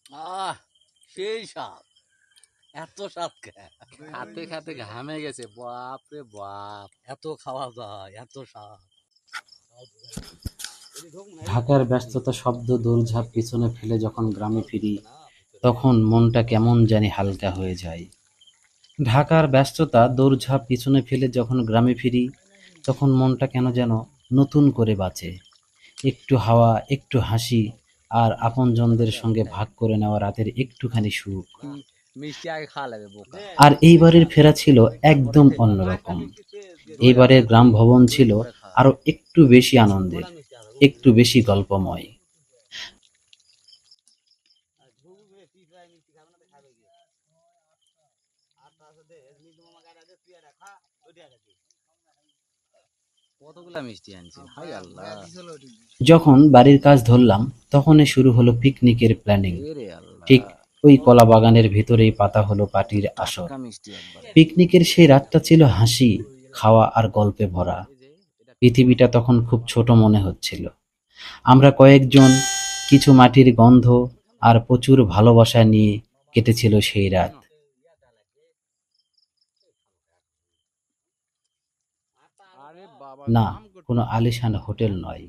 আহ সেই স্বাদ, এত স্বাদ খাতে খাতে ঘামে গেছে, বাপ রে বাপ, এত খাওয়া যায়, এত স্বাদ। ঢাকার ব্যস্ততা শব্দ দৌড়ঝাঁপ পিছনে ফেলে যখন গ্রামে ফিরি তখন মনটা কেমন জানি হালকা হয়ে যায়। ঢাকার ব্যস্ততা দৌড়ঝাঁপ পিছনে ফেলে যখন গ্রামে ফিরি তখন মনটা কেন যেন নতুন করে বাঁচে। একটু হাওয়া, একটু হাসি আর আপনজনদের সঙ্গে ভাগ করে নেওয়া রাতের একটুখানি সুখ। মিষ্টি আগে খাওয়া লাগে বোকা। আর এইবারের ফেরা ছিল একদম অন্যরকম। এইবারের গ্রাম ভবন ছিল আরো একটু বেশি আনন্দের, একটু বেশি গল্পময়। কতগুলা মিষ্টি আনছেন, হাই আল্লাহ। যখন বাড়ির কাজ ধরলাম তখনই শুরু হলো পিকনিকের প্ল্যানিং। এরে আল্লাহ, ঠিক ওই কলা বাগানের ভিতরেই পাতা হলো পার্টির আসর। টাটকা মিষ্টি একবারে। পিকনিকের সেই রাতটা ছিল হাসি, খাওয়া আর গল্পে ভরা। পৃথিবীটা তখন খুব ছোট মনে হচ্ছিল। আমরা কয়েকজন, কিছু মাটির গন্ধ আর প্রচুর ভালোবাসা নিয়ে কেটেছিল সেই রাত। আরে বাবা, না কাম করতে কোনো হবে। আলিশান হোটেল নয়,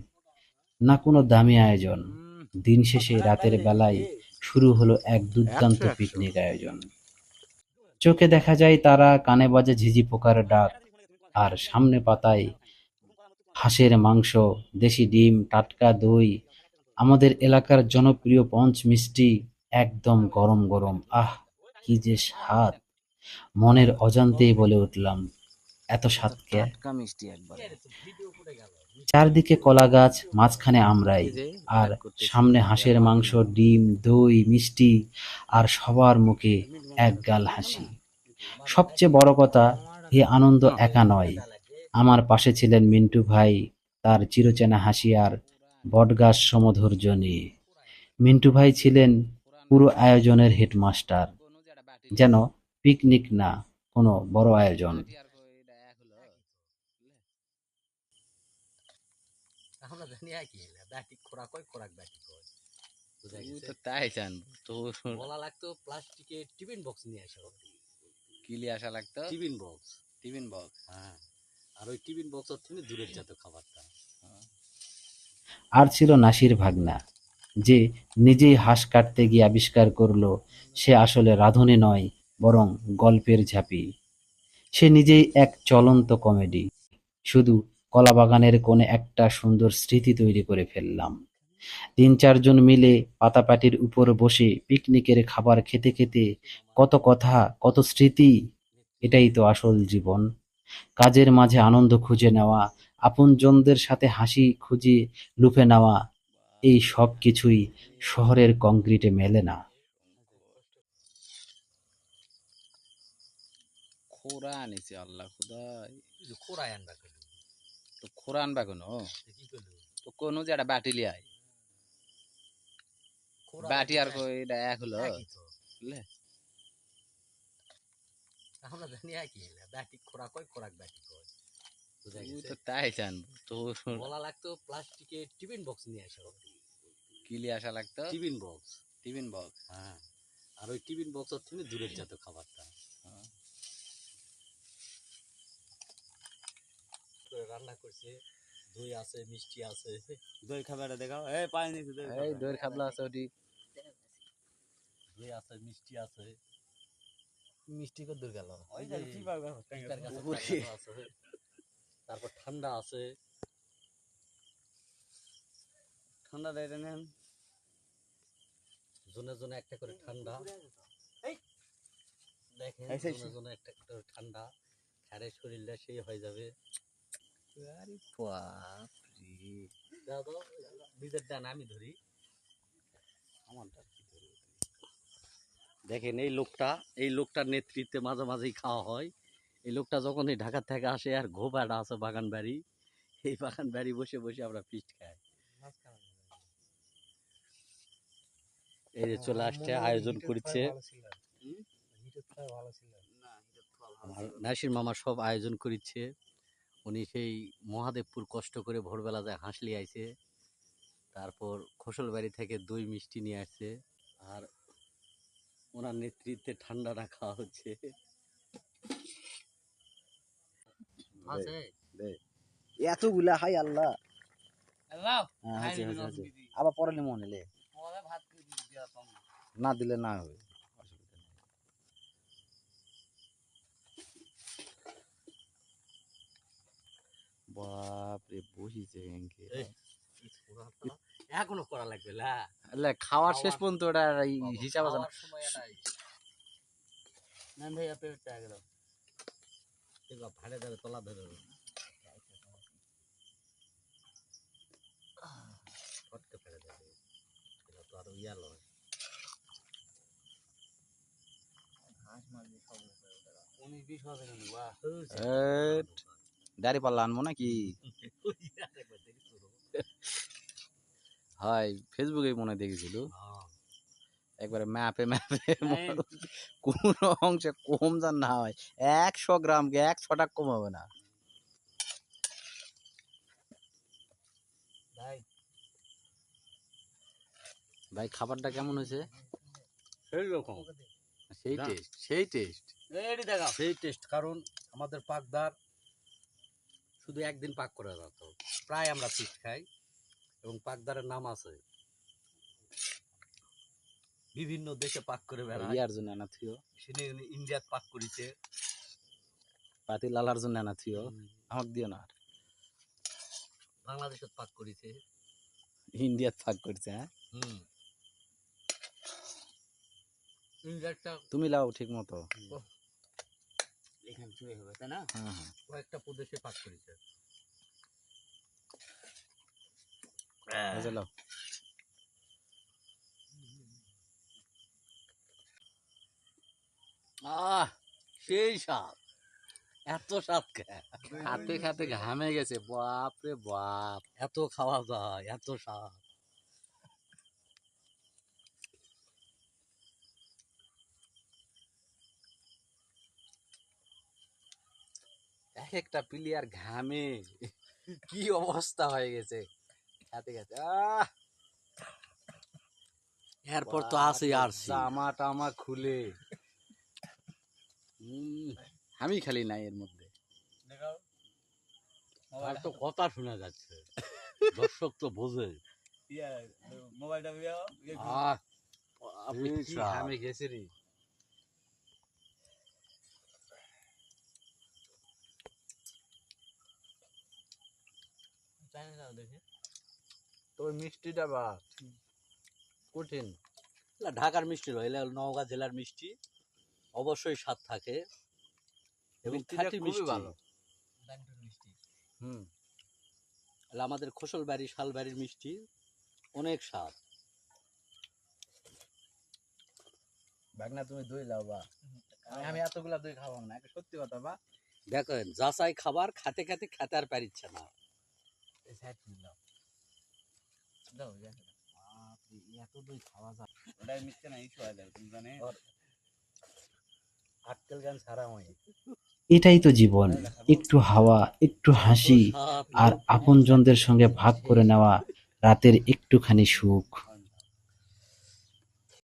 না কোনো দামি আয়োজন। দিন শেষে রাতের বেলায় শুরু হলো এক দুর্দান্ত একশো একশো। পিকনিক আয়োজন। চোখে দেখা যায় তারা, কানে বাজে ঝিঝি পোকার ডাক, আর সামনে পাতায় হাঁসের মাংস, দেশি ডিম, টাটকা দই, আমাদের এলাকার জনপ্রিয় পঞ্চ মিষ্টি, একদম গরম গরম। আহ, কি যে স্বাদ! মনের অজান্তেই বলে উঠলাম, এত কত স্বাদ কে? টাটকা মিষ্টি একবারে। চারদিকে কলা গাছ, মাঝখানে আমরাই, এই যে আর লাইভ করতেছি, সামনে হাঁসের এখন মাংস, ডিম, দই, মিষ্টি, আর সবার মুখে একগাল হাসি। সবচেয়ে বড় কথা, এই আনন্দ একা নয়। আমার পাশে ছিলেন মিন্টু ভাই, তার চিরচেনা হাসি আর বটগাছ সমধৈর্য নিয়ে। মিন্টু ভাই ছিলেন পুরো আয়োজনের হেডমাস্টার, যেন পিকনিক না, কোনো বড় আয়োজন। আমরা জানি একই, ব্যাটিক খোরাক হয়, খোরাক ব্যাটিক হয়। বুঝা গেছে? তো তাই জানবো তো। বলা লাগতো প্লাস্টিকের টিফিন বক্স নিয়ে আসা হবে। কি নিয়ে আসা লাগতো? Tiffin box. টিফিন বক্স, হ্যাঁ। আর ওই টিফিন বক্স থেকে দূরের যত খাবারটা। আর ছিল নাসির ভাগনা, যে নিজেই হাঁস কাটতে গিয়ে আবিষ্কার করলো সে আসলে রাঁধুনি নয়, বরং গল্পের ঝাঁপি। সে নিজেই এক চলন্ত কমেডি। শুধু কলাবাগানের কোণে একটা সুন্দর স্মৃতি তৈরি করে ফেললাম। ৩-৪ জন মিলে পাতাপাটির উপর বসে পিকনিকের খাবার খেতে খেতে কত কথা, কত স্মৃতি। এটাই তো আসল জীবন। কাজের মাঝে আনন্দ খুঁজে নেওয়া, আপনজনদের সাথে হাসি খুঁজে লুফে নেওয়া, এই সব কিছুই শহরের কংক্রিটে মেলে না। খোরা আনিছে আল্লাহ খুদাই। খোরা আনবা কেন? তো খোরা আনবা কেন? কি করলো? তো কোন যে একটা ব্যাটি লিয়াই। ব্যাটি আর এটা এক হলো। বুঝলে? আমরা জানি একই, ব্যাটি খোরাক হয়, খোরাক ব্যাটি হয়। বুঝা গেছে? তো তাই জানবো তো। বলা লাগতো প্লাস্টিকের টিফিন বক্স নিয়ে আসা হবে। কি নিয়ে আসা লাগতো? Tiffin box. টিফিন বক্স, হ্যাঁ। আর ওই টিফিন বক্স থেকে দূরের যত খাবারটা। রান্না করছে, দই আছে, মিষ্টি আছে। দই খাবার দেখাও, এই পানি নিচে দই খাবার। এই দই খাবলা আছে ওটি। দই আছে, মিষ্টি আছে। মিষ্টি কত দূর গেল? ওই যে কি পাবে আছে। তারপর ঠান্ডা আছে। ঠান্ডা দেয় নেন। জনে জনে একটা করে ঠান্ডা। দেখেন, জনে জনে একটা করে ঠান্ডা। খারে শরীরটা সেই হয়ে যাবে। আরে বাপ রে। দাও তো, নিজের ডান আমি ধরি। আমারটা কি ধরি? দেখেন এই লোকটার নেতৃত্বে মাঝে মাঝেই খাওয়া হয়। এই লোকটা যখন এই ঢাকা থেকে আসে, আর ঘোবাটা আছে বাগান বাড়ি, এই বাগান বাড়ি বসে বসে আমরা ফিস্ট খাই। এই যে চলে আসছে, আয়োজন করছে। নাসির মামা সব আয়োজন করছে। উনি সেই মহাদেবপুর কষ্ট করে ভোরবেলা যায় হাঁসলি আইছে। তারপর খোসলবাড়ি থেকে দই মিষ্টি নিয়ে আসছে। আর ওনার নেতৃত্বে ঠান্ডাটা খাওয়া হচ্ছে। আছে এতগুলা হাই আল্লাহ। আল্লাহ হ্যাঁ, আছে, আছে, আছে। আবার পরে নিমো নিলে পরে ভাত দিয়ে দিয়া কম। না দিলে না হবে, অসুবিধা নেই। বাপরে বসিছে এনকে। এখনো করা লাগবে না, খাওয়ার শেষ পর্যন্ত ওটা হিসাব আছে না। খাওয়ার সময় এটাই না ভাই, আপনি এটা গেল ঠিক ভাড়ে ধরে তলা ধরে ফটকে ফেলে দেবে, এটা তো আর ইয়া লয়। দাড়ি পাল্লা আনবো নাকি? হয় ফেসবুকে মনে হয় দেখেছিল একবারে ম্যাপে কোন অংশে কম যান না হয় 100 গ্রামকে 100 টাকা কম হবে না। ভাই খাবারটা কেমন হয়েছে? সেই রকম, সেই না। টেস্ট, সেই টেস্ট। এই দেখা সেই টেস্ট, কারণ আমাদের পাকদার শুধু একদিন পাক করে যেত, প্রায় আমরা ফিশ খাই এবং পাকদারের নাম আছে, বিভিন্ন দেশে পাক করে বেড়ায়। ইয়ার জন্য না থিও, সিনে ইন্ডিয়াত পাক করেছে, পাতি লালার জন্য না থিও, আমাক দিও না। বাংলাদেশত পাক করেছে, ইন্ডিয়াত ফাক করছে। হ্যাঁ ইন্ডিয়াটা তুমি লাও ঠিক মতো। এখানে চুয়ে হবে তাই না, হ্যাঁ হ্যাঁ কয়েকটা প্রদেশে পাক করেছে। এই লাও। সেই স্বাদ, এত স্বাদ খাতে খাতে ঘামে গেছে, বাপ রে বাপ। এত খাওয়া যায়, এত স্বাদ। এক একটা প্লেয়ার ঘামে কি অবস্থা হয়ে গেছে খাতে খাতে। এরপর তো আছে আর জামা টামা খুলে আমি খালি নাই এর মধ্যে। আর তো কথা শোনা যাচ্ছে, দর্শক তো বোঝে। ঘামে গেছে রে। তোর মিষ্টিটা বা কঠিন। ঢাকার মিষ্টি রইলে নওগাঁ জেলার মিষ্টি অবশ্যই স্বাদ থাকে এবং খাঁটি মিষ্টি ভালো। আমাদের খোসলবাড়ি শালবাড়ির মিষ্টি অনেক স্বাদ। ভাগনা তুমি দই লাও বা, আমি এতগুলা দই খাবো না, একটা সত্যি কথা বা। দেখেন যাচাই খাবার খাতে খাতে খেতে আর পারিচ্ছে না। এত দই খাওয়া যায় ওটাই মিথ্যে না, ইস্যু হয় তুমি জানে আটকেল গান ছাড়া হয়। এটাই তো জীবন, একটু হাওয়া, একটু হাসি, আর আপনজনদের সঙ্গে ভাগ করে নেওয়া রাতের একটুখানি সুখ।